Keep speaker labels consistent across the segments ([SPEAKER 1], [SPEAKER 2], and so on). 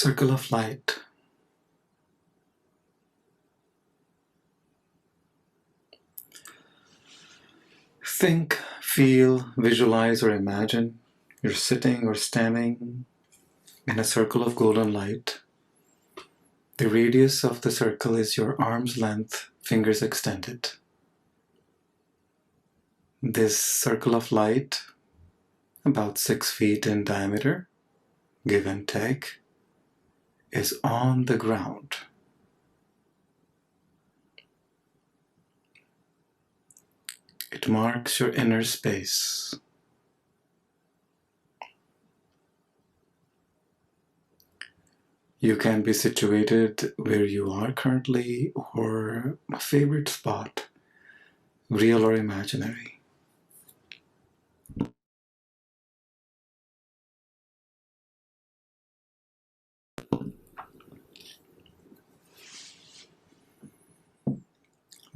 [SPEAKER 1] Circle of light. Think, feel, visualize, or imagine you're sitting or standing in a circle of golden light. The radius of the circle is your arm's length, fingers extended. This circle of light, about 6 feet in diameter, give and take, is on the ground. It marks your inner space. You can be situated where you are currently or a favorite spot, real or imaginary.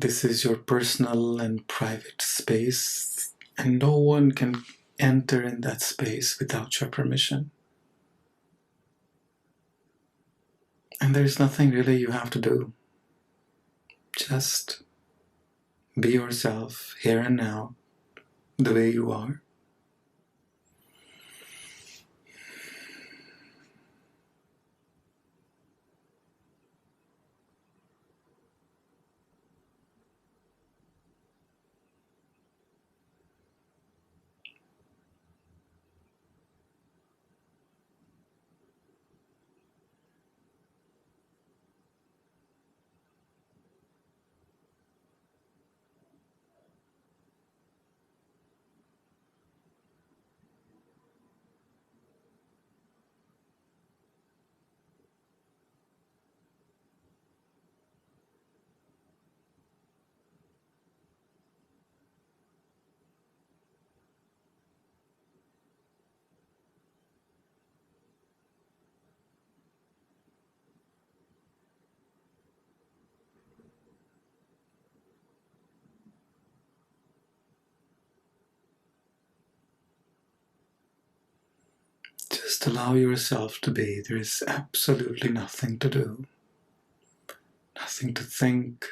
[SPEAKER 1] This is your personal and private space, and no one can enter in that space without your permission. And there's nothing really you have to do. Just be yourself here and now, the way you are. Just allow yourself to be. There is absolutely nothing to do, nothing to think.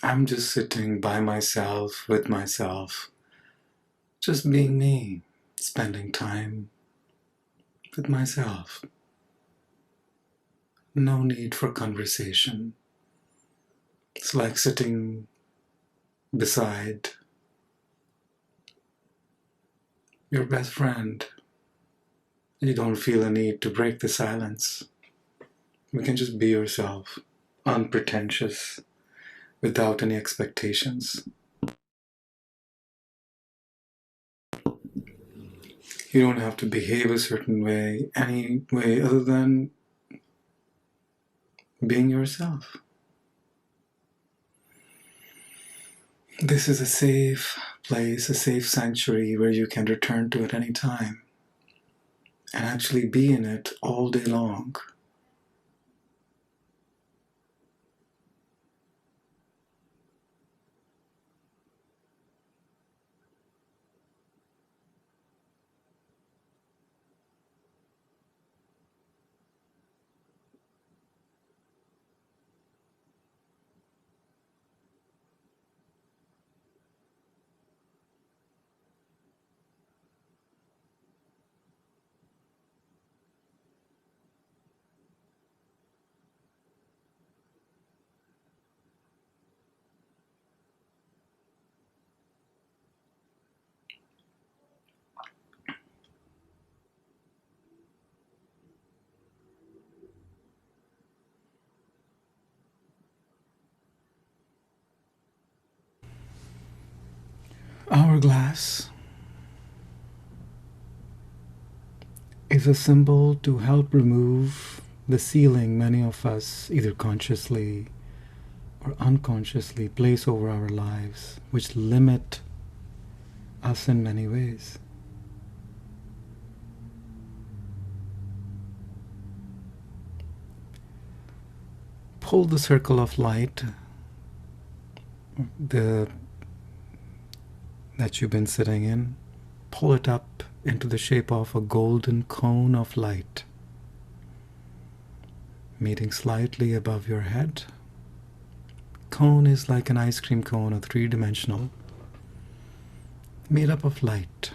[SPEAKER 1] I'm just sitting by myself, with myself, just being me, spending time with myself. No need for conversation. It's like sitting beside your best friend. You don't feel a need to break the silence. You can just be yourself, unpretentious, without any expectations. You don't have to behave a certain way, any way other than being yourself. This is a safe place, a safe sanctuary where you can return to at any time and actually be in it all day long. Hourglass is a symbol to help remove the ceiling many of us, either consciously or unconsciously, place over our lives, which limit us in many ways. Pull the circle of light that you've been sitting in, pull it up into the shape of a golden cone of light, meeting slightly above your head. Cone is like an ice cream cone, a three-dimensional, made up of light.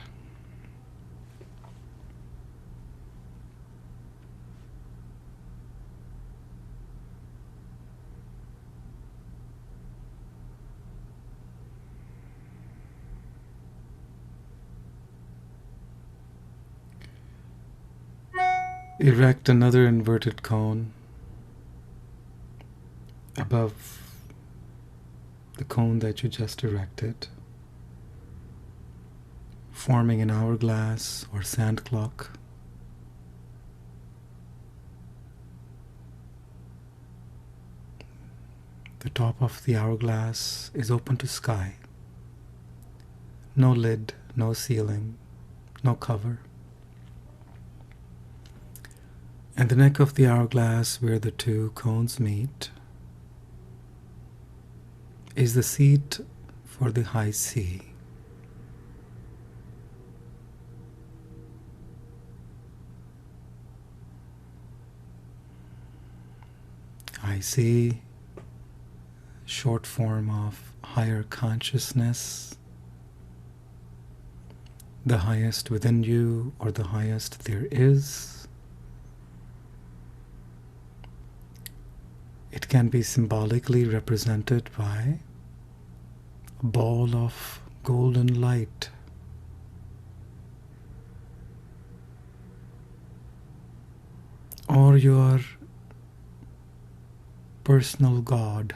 [SPEAKER 1] Erect another inverted cone above the cone that you just erected, forming an hourglass or sand clock. The top of the hourglass is open to sky. No lid, no ceiling, no cover. And the neck of the hourglass, where the two cones meet, is the seat for the high C. High C, short form of higher consciousness, the highest within you, or the highest there is. It can be symbolically represented by a ball of golden light, or your personal God.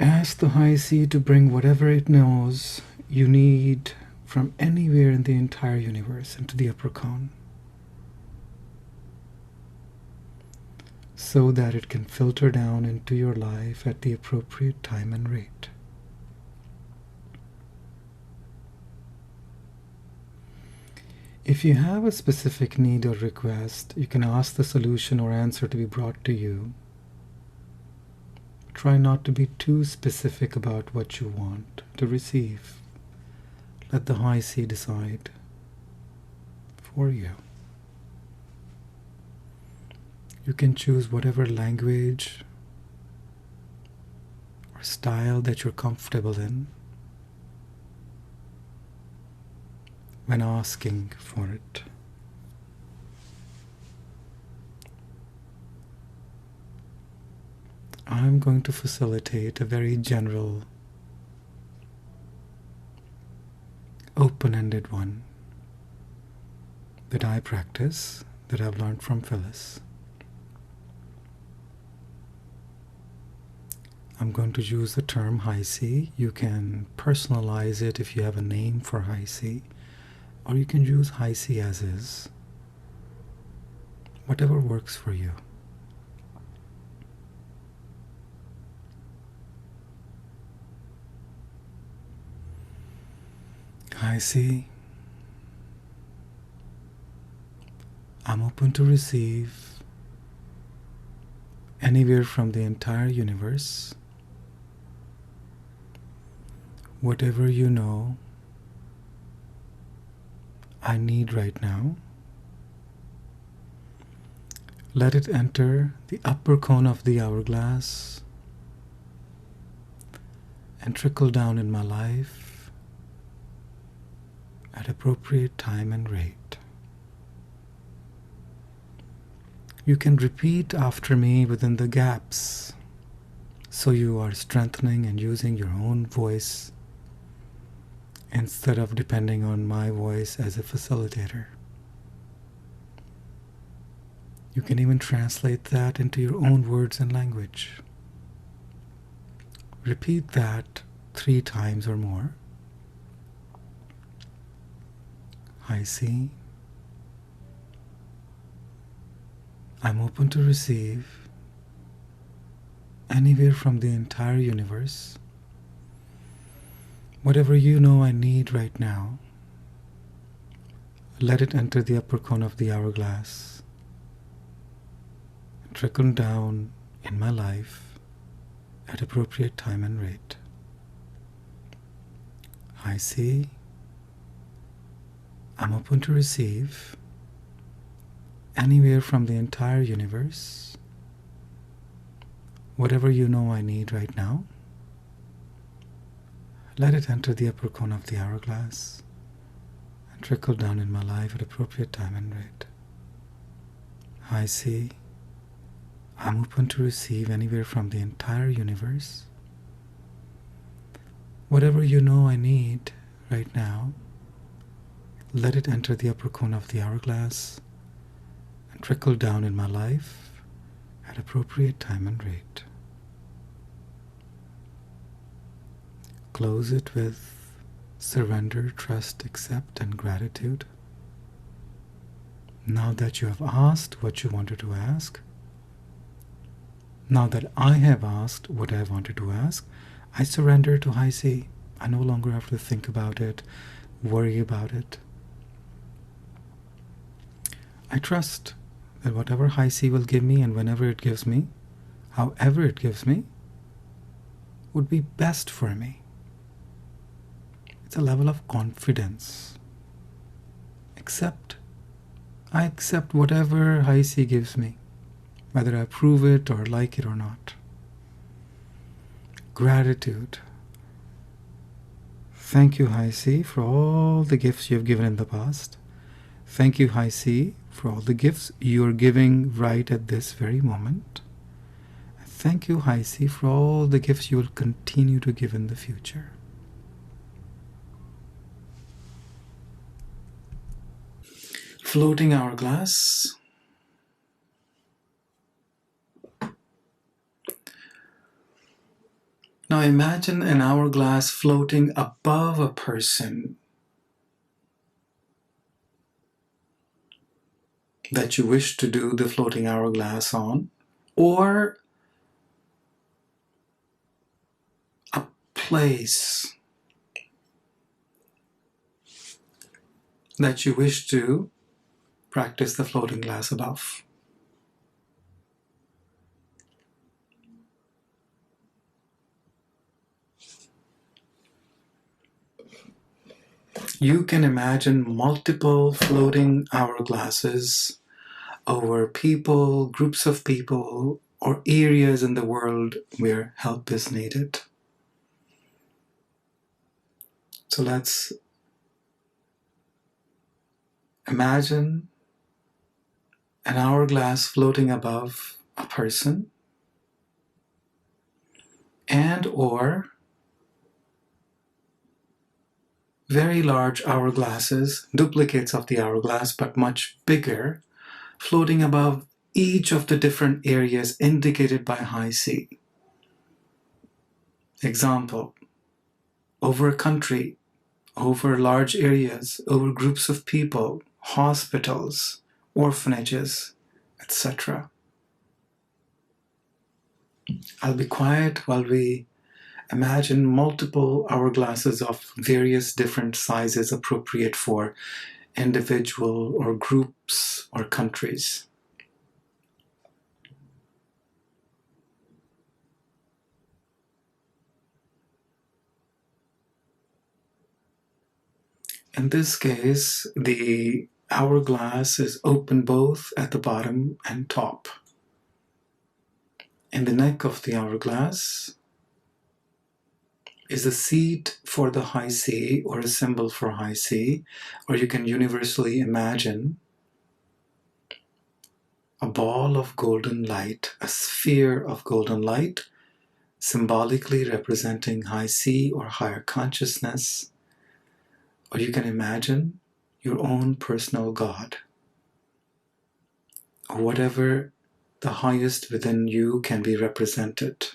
[SPEAKER 1] Ask the high C to bring whatever it knows you need from anywhere in the entire universe into the upper cone, so that it can filter down into your life at the appropriate time and rate. If you have a specific need or request, you can ask the solution or answer to be brought to you. Try not to be too specific about what you want to receive. Let the high C decide for you. You can choose whatever language or style that you're comfortable in when asking for it. I'm going to facilitate a very general, open-ended one that I practice, that I've learned from Phyllis. I'm going to use the term high C. You can personalize it if you have a name for high C, or you can use high C as is. Whatever works for you. High C, I'm open to receive anywhere from the entire universe, whatever you know I need right now. Let it enter the upper cone of the hourglass and trickle down in my life at appropriate time and rate. You can repeat after me within the gaps, so you are strengthening and using your own voice instead of depending on my voice as a facilitator. You can even translate that into your own words and language. Repeat that 3 times or more. I see. I'm open to receive anywhere from the entire universe whatever you know I need right now. Let it enter the upper cone of the hourglass and trickle down in my life at appropriate time and rate. I see. I'm open to receive anywhere from the entire universe whatever you know I need right now. Let it enter the upper cone of the hourglass and trickle down in my life at appropriate time and rate. I see. I'm open to receive anywhere from the entire universe whatever you know I need right now. Let it enter the upper cone of the hourglass and trickle down in my life at appropriate time and rate. Close it with surrender, trust, accept, and gratitude. Now that you have asked what you wanted to ask, now that I have asked what I wanted to ask, I surrender to High C. I no longer have to think about it, worry about it. I trust that whatever High C will give me and whenever it gives me, however it gives me, would be best for me. It's a level of confidence. I accept whatever High C gives me, whether I approve it or like it or not. Gratitude. Thank you, High C, for all the gifts you've given in the past. Thank you, High C, for all the gifts you're giving right at this very moment. Thank you, High C, for all the gifts you will continue to give in the future. Floating hourglass. Now imagine an hourglass floating above a person that you wish to do the floating hourglass on, or a place that you wish to practice the floating glass above. You can imagine multiple floating hourglasses over people, groups of people, or areas in the world where help is needed. So let's imagine an hourglass floating above a person and or very large hourglasses, duplicates of the hourglass but much bigger, floating above each of the different areas indicated by High C. Example, over a country, over large areas, over groups of people, hospitals, orphanages, etc. I'll be quiet while we imagine multiple hourglasses of various different sizes appropriate for individual or groups or countries. In this case, the hourglass is open both at the bottom and top. In the neck of the hourglass is a seat for the High C or a symbol for High C, or you can universally imagine a ball of golden light, a sphere of golden light, symbolically representing high C or higher consciousness, or you can imagine your own personal God, or whatever the highest within you can be represented.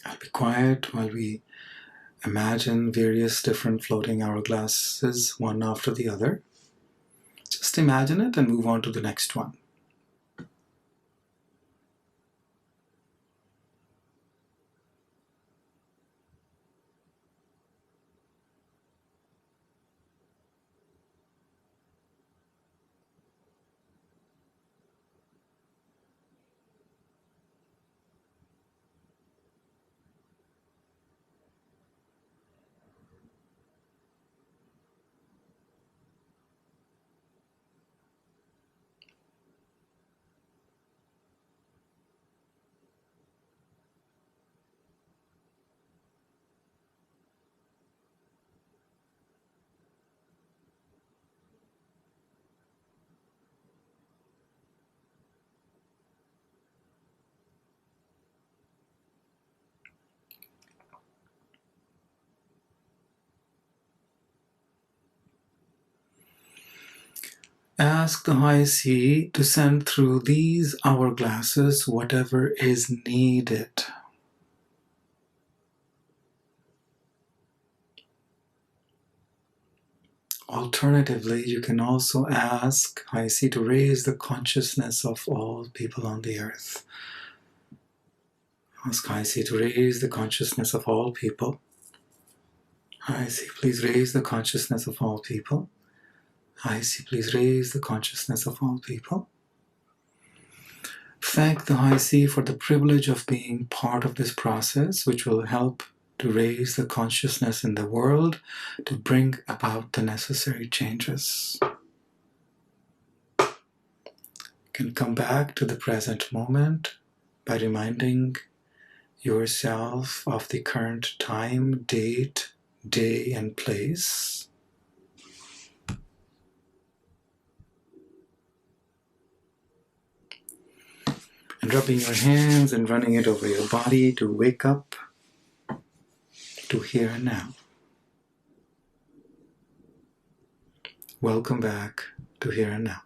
[SPEAKER 1] I'll be quiet while we imagine various different floating hourglasses, one after the other. Just imagine it and move on to the next one. Ask the high C to send through these hourglasses whatever is needed. Alternatively, you can also ask high C to raise the consciousness of all people on the earth. Ask high C to raise the consciousness of all people. High C, please raise the consciousness of all people. High C, please raise the consciousness of all people. Thank the High C for the privilege of being part of this process, which will help to raise the consciousness in the world to bring about the necessary changes. You can come back to the present moment by reminding yourself of the current time, date, day, and place. And rubbing your hands and running it over your body to wake up to here and now. Welcome back to here and now.